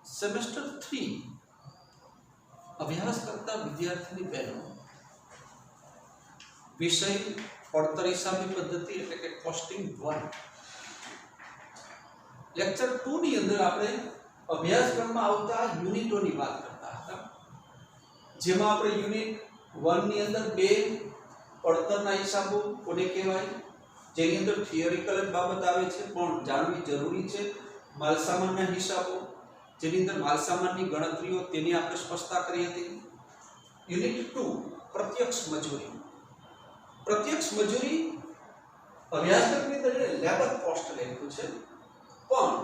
Semester 3 अभ्यास करता विद्यार्थी बहनों विषय પડતર હિસાબની પદ્ધતિ એટલે કે કોસ્ટિંગ 1 લેક્ચર 2 ની અંદર આપણે અભ્યાસક્રમમાં આવતા યુનિટોની વાત કરતા હતા, જેમાં આપણે યુનિટ 1 ની અંદર બે પડતરના હિસાબો કોને કહેવાય, જેની અંદર થિયરિકલ બાબત આવે છે પણ જાણવી જરૂરી છે, માલસામાનના હિસાબો જેની અંદર માલસામાનની ગણતરીઓ તેની આપણે સ્પષ્ટતા કરી હતી. યુનિટ 2 પ્રત્યક્ષ મજૂરી. प्रत्यक्ष मजूरी अभ्यासक्रम ની અંદર લેબર કોસ્ટ લખ્યું છે, પણ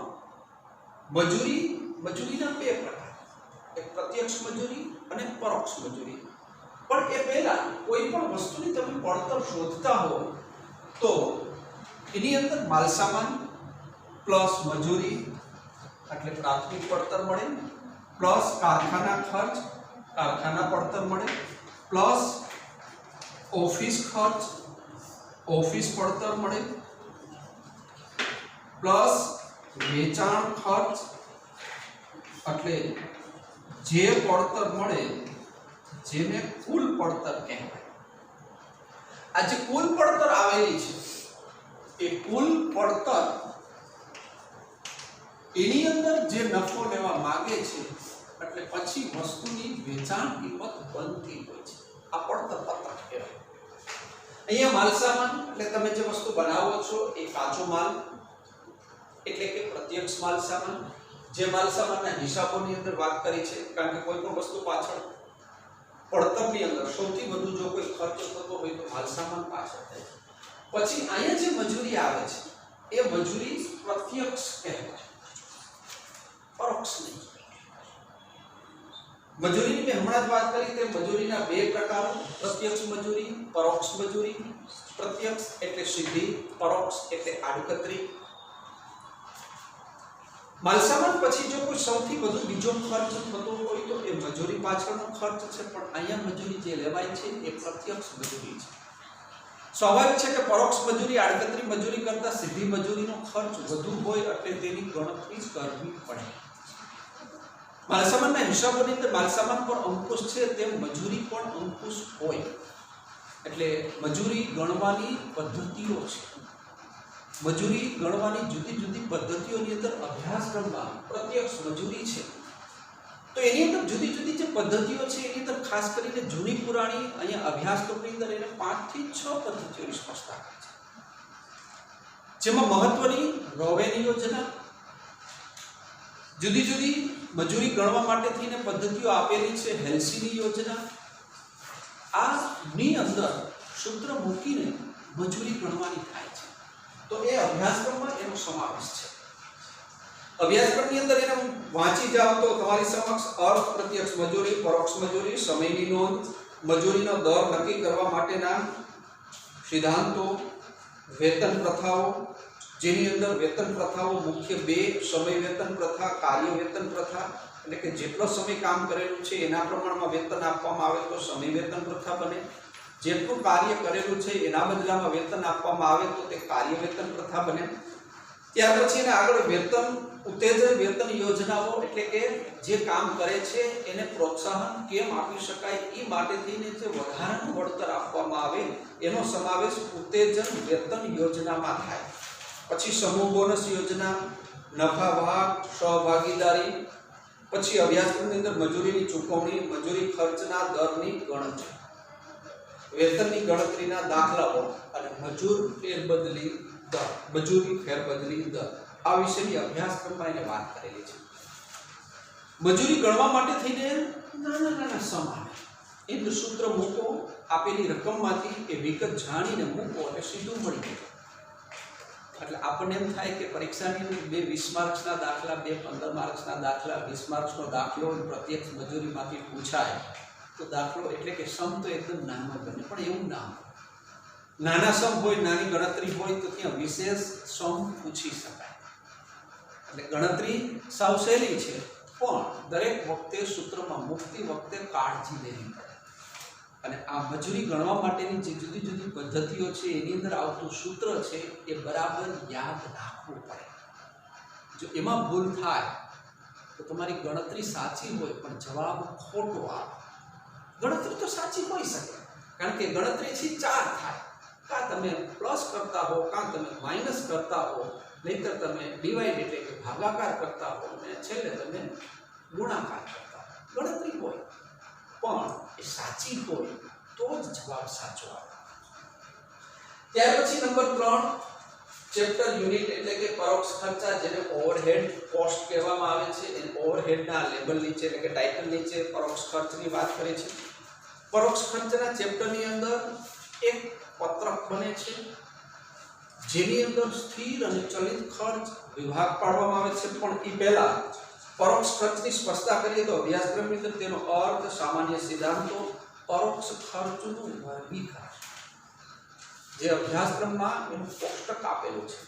મજૂરીના બે પ્રકાર, એક પ્રત્યક્ષ મજૂરી અને પરોક્ષ મજૂરી. પણ એ પહેલા કોઈ પણ વસ્તુની તમે પડતર શોધતા હો તો એની અંદર માલસામાન પ્લસ મજૂરી એટલે પ્રાથમિક પડતર મળે, પ્લસ કારખાના ખર્ચ કારખાના પડતર મળે, પ્લસ ऑफिस खर्च ऑफिस પડતર મળે, પ્લસ વેચાણ ખર્ચ એટલે જે પડતર મળે જેને કુલ પડતર કહેવાય. આ જે કુલ પડતર આવેલી છે એ કુલ પડતર એની અંદર જે નફો લેવા માંગે છે એટલે પછી વસ્તુની વેચાણ કિંમત બનતી હોય છે. આ પડતર પત્રક કહેવાય. અહીંયા માલસામાન એટલે તમે જે વસ્તુ બનાવો છો એ કાચો માલ એટલે કે પ્રત્યક્ષ માલસામાન. જે માલસામાનના હિસાબોની અંદર વાત કરી છે, કારણ કે કોઈ પણ વસ્તુ પાછળ પડતરની અંદર સૌથી વધુ જો કોઈ ખર્ચ થતો હોય તો માલસામાન પાછળ થાય. પછી અહીંયા જે મજૂરી આવે છે એ મજૂરી પ્રત્યક્ષ કહેવાય, પરોક્ષ નહીં. મજૂરીની મેં હમણાં જ વાત કરી તેમ મજૂરીના બે પ્રકારો, પ્રત્યક્ષ મજૂરી, પરોક્ષ મજૂરી. પ્રત્યક્ષ એટલે સીધી, પરોક્ષ એટલે આડકતરી. માલસામાન પછી જો કોઈ સૌથી વધુ બીજો ખર્ચ થતો હોય તો એ મજૂરી પાછળનો ખર્ચ છે, પણ અહીંયા મજૂરી જે લેવાય છે એ પ્રત્યક્ષ મજૂરી છે. સ્વાભાવિક છે કે પરોક્ષ મજૂરી આડકતરી મજૂરી કરતા સીધી મજૂરીનો ખર્ચ વધુ હોય એટલે તેની ગણતરી કરવી પડે. માલસામાનના હિસાબોની અંદર માલસામાન પર અંકુશ છે તેમ મજૂરી પણ અંકુશ હોય, એટલે મજૂરી ગણવાની પદ્ધતિઓ છે. મજૂરી ગણવાની જુદી જુદી પદ્ધતિઓની અંદર અભ્યાસક્રમમાં પ્રત્યક્ષ મજૂરી છે તો એની અંદર જુદી જુદી જે પદ્ધતિઓ છે એની અંદર ખાસ કરીને જૂની પુરાણી અહીંયા અભ્યાસક્રમની અંદર એને 5 થી 6 પદ્ધતિઓની સ્પષ્ટતા કરી છે, જેમાં મહત્વની રોવેની યોજના, જુદી જુદી મજૂરી ગણવા માટે થઈને પદ્ધતિઓ આપેલી છે હેલ્સીની યોજના. આ ની અંદર સૂત્ર મૂકીને મજૂરી ગણવાની થાય છે, તો એ અભ્યાસક્રમમાં એનો સમાવેશ છે. અભ્યાસક્રમની અંદર એને વાંચી જાવ તો તમારી સમક્ષ અર્થ, પ્રત્યક્ષ મજૂરી, પરોક્ષ મજૂરી, સમયની નોંધ, મજૂરીનો દર નક્કી કરવા માટેના સિદ્ધાંતો, વેતન પ્રથાઓ, જેની અંદર વેતન પ્રથાઓ મુખ્ય બે, સમય વેતન પ્રથા, કાર્ય વેતન પ્રથા, એટલે કે જેટલો સમય કામ કરેલું છે એના પ્રમાણમાં વેતન આપવામાં આવે તો સમય વેતન પ્રથા બને, જેટલું કાર્ય કરેલું છે એના બદલામાં વેતન આપવામાં આવે તો તે કાર્ય વેતન પ્રથા બને. ત્યાર પછી એને આગળ વેતન ઉત્તેજન વેતન યોજનાઓ, એટલે કે જે કામ કરે છે એને પ્રોત્સાહન કેમ આપી શકાય એ માટે થઈને જે વધારાનું વળતર આપવામાં આવે એનો સમાવેશ ઉત્તેજન વેતન યોજનામાં થાય. પછી સમૂહ બોનસ યોજના, નફા ભાગ, સહભાગીદારી. પછી અભ્યાસક્રમની અંદર મજૂરીની ચૂકવણી, મજૂરી ખર્ચના દરની ગણતરી, વેતનની ગણતરીના દાખલાઓ અને મજૂરી ફેરબદલી દર આ વિશેની અભ્યાસક્રમમાં એને વાત કરેલી છે. મજૂરી ગણવા માટે થઈને નાના નાના સમાન એનું સૂત્ર મૂકો, આપેલી રકમમાંથી એ વિગત જાણીને મૂકો એટલે સીધું મળી જાય. એટલે આપણને એમ થાય કે પરીક્ષાની અંદર 2 20 માર્ક્સના દાખલા, 2 15 માર્ક્સના દાખલા, 20 માર્ક્સનો દાખલો પ્રત્યક્ષ મજૂરીમાંથી પૂછાય તો દાખલો એટલે કે સમ તો એકદમ નાનો બને, પણ એવું ના. નાના સમ હોય, નાની ગણતરી હોય તો ત્યાં વિશેષ સમ પૂછી શકાય. એટલે ગણતરી સાવ સહેલી છે પણ દરેક વખતે સૂત્રમાં મૂકતી વખતે કાળજી લેવી પડે. અને આ મજૂરી ગણવા માટેની જે જુદી જુદી પદ્ધતિઓ છે એની અંદર આવતું સૂત્ર છે એ બરાબર યાદ રાખવું પડે. જો એમાં ભૂલ થાય તો તમારી ગણતરી સાચી હોય પણ જવાબ ખોટો આવે. ગણતરી તો સાચી હોઈ શકે, કારણ કે ગણતરીથી 4 થાય. કાં તમે પ્લસ કરતા હો, કાં તમે માઇનસ કરતા હો, નહીતર તમે ડિવાઇડ એટલે કે ભાગાકાર કરતા હો, અને છેલ્લે તમે ગુણાકાર કરતા હો. ગણતરી હોય પણ એ સાચી હોય તો જ જવાબ સાચો આવે. ત્યાર પછી નંબર 3 ચેપ્ટર યુનિટ એટલે કે પરોક્ષ ખર્ચા, જેને ઓવરહેડ કોસ્ટ કહેવામાં આવે છે. એ ઓવરહેડના લેબલ નીચે એટલે કે ટાઇટલ નીચે પરોક્ષ ખર્ચની વાત કરે છે. પરોક્ષ ખર્ચના ચેપ્ટરની અંદર એક પત્રક બને છે, જેની અંદર સ્થિર અને ચલિત ખર્ચ વિભાગ પાડવામાં આવે છે. પણ એ પહેલા પરોક્ષ ખર્ચની સ્પષ્ટતા કરીએ તો અભ્યાસક્રમની અંદર તેનો અર્થ, સામાન્ય સિદ્ધાંતો, પરોક્ષ ખર્ચનું વર્ગીકરણ, જે અભ્યાસક્રમમાં એનું કોષ્ટક આપેલું છે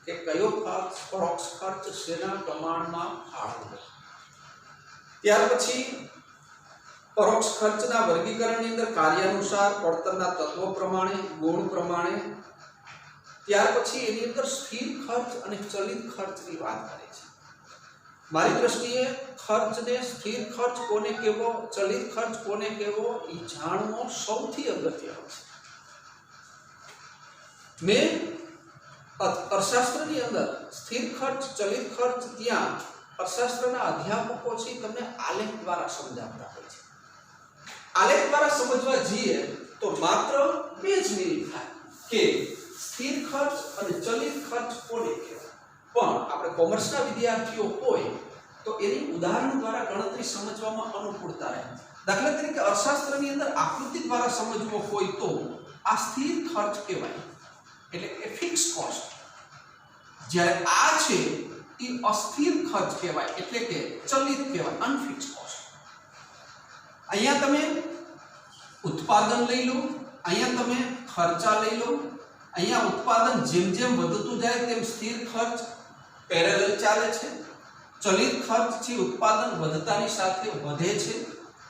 કે કયો ખર્ચ પરોક્ષ ખર્ચ શેના પ્રમાણમાં ફાળવો. ત્યાર પછી પરોક્ષ ખર્ચના વર્ગીકરણની અંદર કાર્યાનુસાર, પડતરના તત્વો પ્રમાણે, ગુણ પ્રમાણે. ત્યાર પછી એની અંદર સ્થિર ખર્ચ અને ચલિત ખર્ચની વાત કરે છે. મારી દ્રષ્ટિએ ખર્ચને સ્થિર ખર્ચ કોને કહેવો, ચલિત ખર્ચ કોને કહેવો, એ જાણવો સૌથી અગત્યનો છે. મેં અર્થશાસ્ત્રની અંદર સ્થિર ખર્ચ, ચલિત ખર્ચ ત્યાં અર્થશાસ્ત્રના અધ્યાપકો છે તમને આલેખ દ્વારા સમજાવતા હોય છે. આલેખ દ્વારા સમજવા જઈએ તો માત્ર 2 જ મિનિટ થાય કે સ્થિર ખર્ચ અને ચલિત ખર્ચ કોને કહેવાય. પણ આપણે કોમર્સના વિદ્યાર્થીઓ હોય તો એની ઉદાહરણ દ્વારા ગણતરી સમજવામાં અનુકૂળતા રહે. દાખલા તરીકે અર્થશાસ્ત્રની અંદર આકૃતિ દ્વારા સમજવો હોય તો આ સ્થિર ખર્ચ કહેવાય, એટલે કે ફિક્સ કોસ્ટ. જ્યારે આ છે એ અસ્થિર ખર્ચ કહેવાય, એટલે કે ચલિત કહેવાય, અનફિક્સ કોસ્ટ. અહીંયા તમે ઉત્પાદન લઈ લો, અહીંયા તમે ખર્ચા લઈ લો. અહીંયા ઉત્પાદન જેમ જેમ વધતું જાય તેમ સ્થિર ખર્ચ પેરેલલ ચાલે છે. ચલિત ખર્ચ છે ઉત્પાદન વધતાની સાથે વધે છે.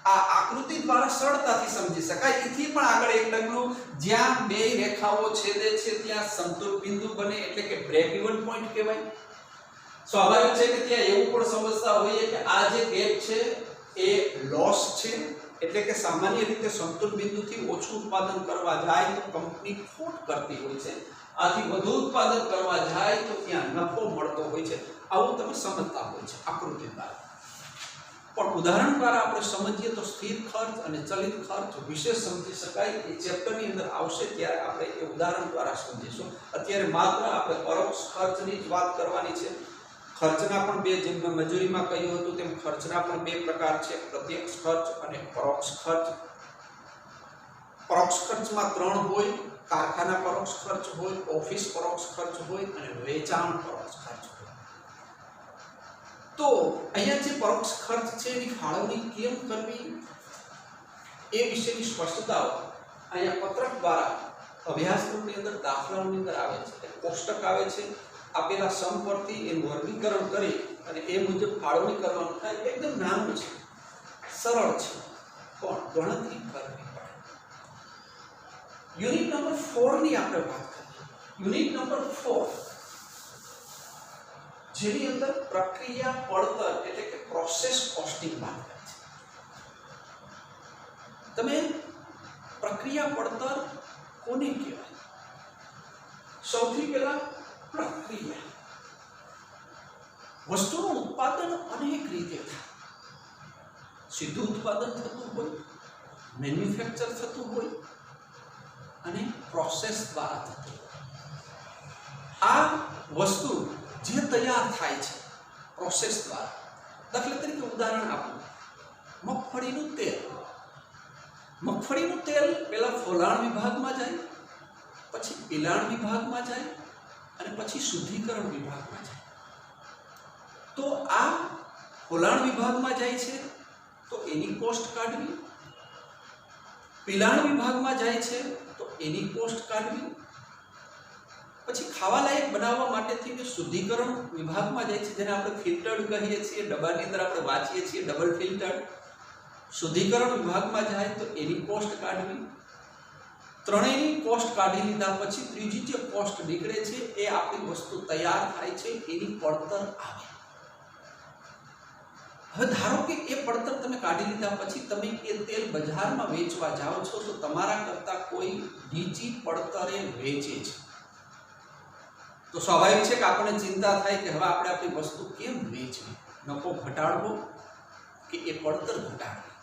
આ આકૃતિ દ્વારા સરળતાથી સમજી શકાય. એથી પણ આગળ એક ડગલું, જ્યાં 2 રેખાઓ છેદે છે ત્યાં સંતુલ બિંદુ બને, એટલે કે બ્રેક ઇવન પોઈન્ટ કહેવાય. સ્વાભાવિક છે કે ત્યાં એવું પણ સમજતા હોઈએ કે આ જે ગેપ છે એ લોસ છે, એટલે કે સામાન્ય રીતે સંતુલ બિંદુથી ઓછું ઉત્પાદન કરવા જાય તો કંપની ખોટ કરતી હોય છે, આથી વધુ ઉત્પાદન કરવા જાય તો ત્યાં નફો મળતો હોય છે. આવું તમે સમજતા હોય છે આકૃતિ દ્વારા. પણ ઉદાહરણ દ્વારા આપણે સમજીએ તો સ્થિર ખર્ચ અને ચલિત ખર્ચ વિશેષ સમજી શકાય. એ ચેપ્ટરની અંદર આવશે ત્યારે આપણે એ ઉદાહરણ દ્વારા સમજીશું. અત્યારે માત્ર આપણે પરોક્ષ ખર્ચની જ વાત કરવાની છે. ખર્ચના પણ 2, જેમ મેં મજૂરીમાં કહ્યું હતું તેમ ખર્ચના પણ 2 પ્રકાર છે, પ્રત્યક્ષ ખર્ચ અને પરોક્ષ ખર્ચ. પરોક્ષ ખર્ચમાં 3 હોય: કારખાના પરોક્ષ ખર્ચ હોય, ઓફિસ પરોક્ષ ખર્ચ હોય અને વેચાણ પરોક્ષ ખર્ચ હોય. તો અહીંયા જે પરોક્ષ ખર્ચ છે એની ફાળવણી કેમ કરવી એ વિશેની સ્પષ્ટતાઓ અહીંયા પત્રક દ્વારા અભ્યાસક્રમની અંદર દાખલાઓની અંદર આવે છે. કોષ્ટક આવે છે, આપેલા સમ પરથી એનું વર્ગીકરણ કરી અને એ મુજબ ફાળવણી કરવાનું થાય. એકદમ નાનું છે, સરળ છે, પણ ગણતરી કરવી પડે. યુનિટ નંબર 4 ની આપણે વાત કરીએ. યુનિટ નંબર 4 જેની અંદર પ્રક્રિયા પડતર એટલે કે પ્રોસેસ કોસ્ટિંગ વાત કરે છે. તમે પ્રક્રિયા પડતર કોને કહેવાય? સૌથી પહેલા પ્રક્રિયા. વસ્તુનું ઉત્પાદન અનેક રીતે થાય. સીધું ઉત્પાદન થતું હોય, મેન્યુફેક્ચર થતું હોય અને પ્રોસેસ દ્વારા થતું હોય. આ વસ્તુ જે તૈયાર થાય છે પ્રોસેસ દ્વારા, દાખલા તરીકે ઉદાહરણ આપું, મગફળીનું તેલ. મગફળીનું તેલ પહેલા ફોલાણ વિભાગમાં જાય, પછી પિલાણ વિભાગમાં જાય અને પછી શુદ્ધિકરણ વિભાગમાં જાય. તો આ ફોલાણ વિભાગમાં જાય છે તો એની કોસ્ટ કાઢવી, પિલાણ વિભાગમાં જાય છે તો એની કોસ્ટ કાઢવી, પછી ખાવા લાયક બનાવવા માટેથી શુદ્ધિકરણ વિભાગમાં જાય છે, જેને આપણે ફિલ્ટર્ડ કહીએ છીએ, ડબ્બાની અંદર આપણે વાંચીએ છીએ ડબલ ફિલ્ટર્ડ. શુદ્ધિકરણ વિભાગમાં જાય તો એની કોસ્ટ કાઢવી. ત્રણેયની કોસ્ટ કાઢી લીધા પછી ત્રીજી જે કોસ્ટ નીકળે છે એ આપણી વસ્તુ તૈયાર થાય છે એની પડતર આવે. હવે ધારો કે એ પડતર તમે કાઢી લીધા પછી તમે એ તેલ બજારમાં વેચવા જાઓ છો તો તમારા કરતાં કોઈ બીજી પડતરે વેચે છે, તો સ્વાભાવિક છે કે આપણને ચિંતા થાય કે હવે આપણે આપણી વસ્તુ કેમ વેચવી, નફો ઘટાડવો કે એ પડતર ઘટાડવી.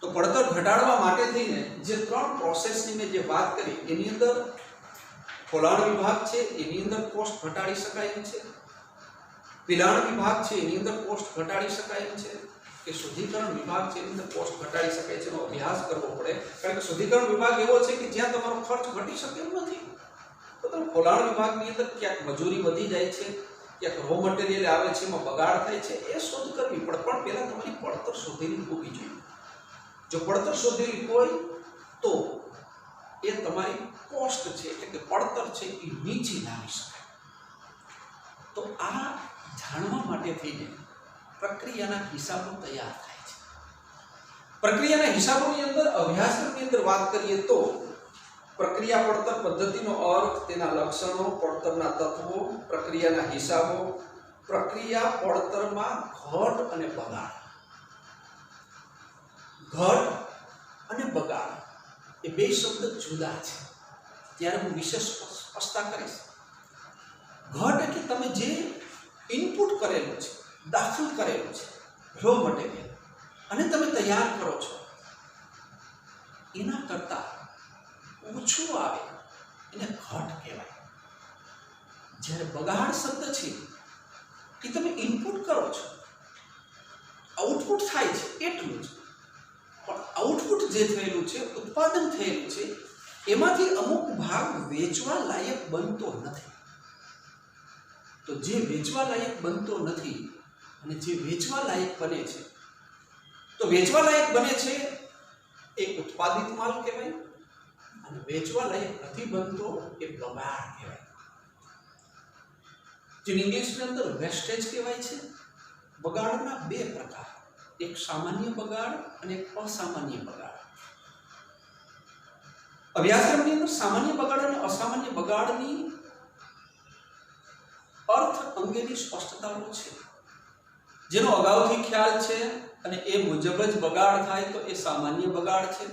તો પડતર ઘટાડવા માટે થઈને જે 3 પ્રોસેસની મેં જે વાત કરી એની અંદર ખોલાણ વિભાગ છે, એની અંદર કોસ્ટ ઘટાડી શકાય એમ છે. પિલાણ વિભાગ છે એની અંદર કોસ્ટ ઘટાડી શકાય એમ છે. કે શુદ્ધિકરણ વિભાગ છે એની અંદર કોસ્ટ ઘટાડી શકાય છે, એનો અભ્યાસ કરવો પડે. કારણ કે શુદ્ધિકરણ વિભાગ એવો છે કે જ્યાં તમારો ખર્ચ ઘટી શકે એમ નથી. તો તમે ખોલાણ વિભાગની અંદર ક્યાંક મજૂરી વધી જાય છે, ક્યાંક રો મટીરિયલ આવે છે, એમાં બગાડ થાય છે, એ શોધ કરવી પડે. પણ પહેલા તમારી પડતર શોધેલી હોવી જોઈએ. જો પડતર શોધેલી હોય તો એ તમારી કોસ્ટ છે એટલે કે પડતર છે એ નીચે લાવી શકાય. તો આ જાણવા માટે થઈને પ્રક્રિયાના હિસાબો તૈયાર થાય છે. પ્રક્રિયાના હિસાબોની અંદર અભ્યાસક્રમની અંદર વાત કરીએ તો પ્રક્રિયા પડતર પદ્ધતિનો અર્થ, તેના લક્ષણો, પડતરના તત્વો, પ્રક્રિયાના હિસાબો, પ્રક્રિયા પડતરમાં ઘટ અને બગાડ. ઘટ અને બગાડ એ બે શબ્દ જુદા છે, ત્યારે હું વિશેષ સ્પષ્ટતા કરીશ. ઘટ એટલે તમે જે ઇનપુટ કરેલું છે, દાખલ કરેલું છે રો મટીરિયલ અને તમે તૈયાર કરો છો એના કરતાં ઓછું આવે એને ઘટ કહેવાય. જ્યારે બગાડ શબ્દ છે કે તમે ઇનપુટ કરો છો, આઉટપુટ થાય છે એટલું જ, પણ આઉટપુટ જે થયેલું છે, ઉત્પાદન થયેલું છે, એમાંથી અમુક ભાગ વેચવા લાયક બનતો નથી. તો જે વેચવા લાયક બનતો નથી અને જે વેચવા લાયક બને છે, તો વેચવા લાયક બને છે એ ઉત્પાદિત માલ કહેવાય અને વેચવા લાયક નથી બનતો એ બગાડ કહેવાય. જેને ઇંગ્લિશની અંદર વેસ્ટેજ કહેવાય છે. બગાડના 2 પ્રકાર, એક સામાન્ય બગાડ અને એક અસામાન્ય બગાડ. અભ્યાસક્રમની અંદર સામાન્ય બગાડ અને અસામાન્ય બગાડની અર્થ અંગેની સ્પષ્ટતાઓ છે. જેનો અગાઉથી ખ્યાલ છે અને એ મુજબ જ બગાડ થાય તો એ સામાન્ય બગાડ છે.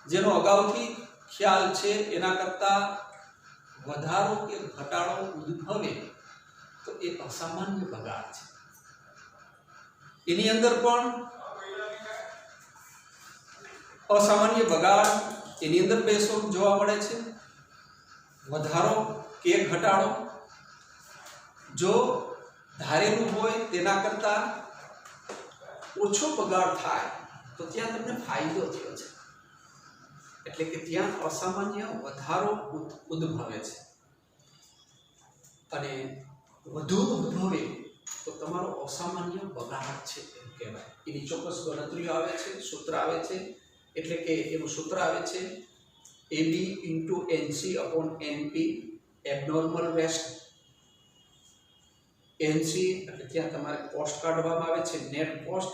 જેનો અગાઉથી ખ્યાલ છે એના કરતાં વધારો કે ઘટાડો ઉદ્ભવે તો એ અસામાન્ય બગાડ છે. એની અંદર પણ અસામાન્ય બગાડ એની અંદર 2 સ્વરૂપ જોવા મળે છે, વધારો કે ઘટાડો. જો ધારેલું હોય તેના કરતાં ઓછો બગાડ થાય તો ત્યાં તમને ફાયદો થયો છે, એટલે કે ત્યાં અસામાન્ય વધારો ઉદ્ભવે છે. અને વધુ ઉદ્ભવે તો તમારો અસામાન્ય બગાડ છે એમ કહેવાય. એની ચોક્કસ ગણતરીઓ આવે છે, સૂત્ર આવે છે. એટલે કે એનું સૂત્ર આવે છે AB × NC/NP, abnormal waste. NC એટલે ત્યાં તમારે કોસ્ટ કાઢવામાં આવે છે, નેટ કોસ્ટ.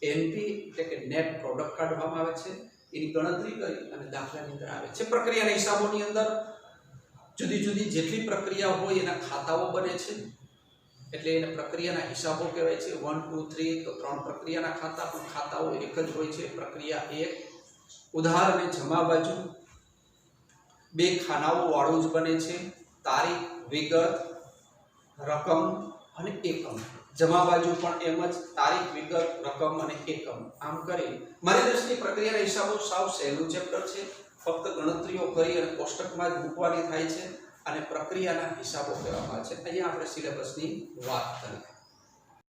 NP એટલે કે નેટ પ્રોડક્ટ કાઢવામાં આવે છે. એની ગણતરી કરી અને દાખલાની અંદર આવે છે. પ્રક્રિયાના હિસાબોની અંદર જુદી જુદી જેટલી પ્રક્રિયા હોય એના ખાતાઓ બને છે, એટલે એને પ્રક્રિયાના હિસાબો કહેવાય છે. 1 2 3 તો 3 પ્રક્રિયાના ખાતા, પણ ખાતાઓ એક જ હોય છે. પ્રક્રિયા 1 ઉધાર અને જમા બાજુ 2 ખાનાઓ વાળું જ બને છે. તારીખ, વિગત, રકમ અને એકમ. જમા બાજુ પણ એમ જ, તારીખ, વિગત, રકમ અને એકમ. આમ કરી મારી દ્રષ્ટિએ પ્રક્રિયાના હિસાબો સાવ સહેલું ચેપ્ટર છે. ફક્ત ગણતરીઓ કરી અને કોષ્ટકમાં જ મૂકવાની થાય છે અને પ્રક્રિયાના હિસાબો કહેવામાં આવે છે. અહીંયા આપણે સિલેબસની વાત કરી.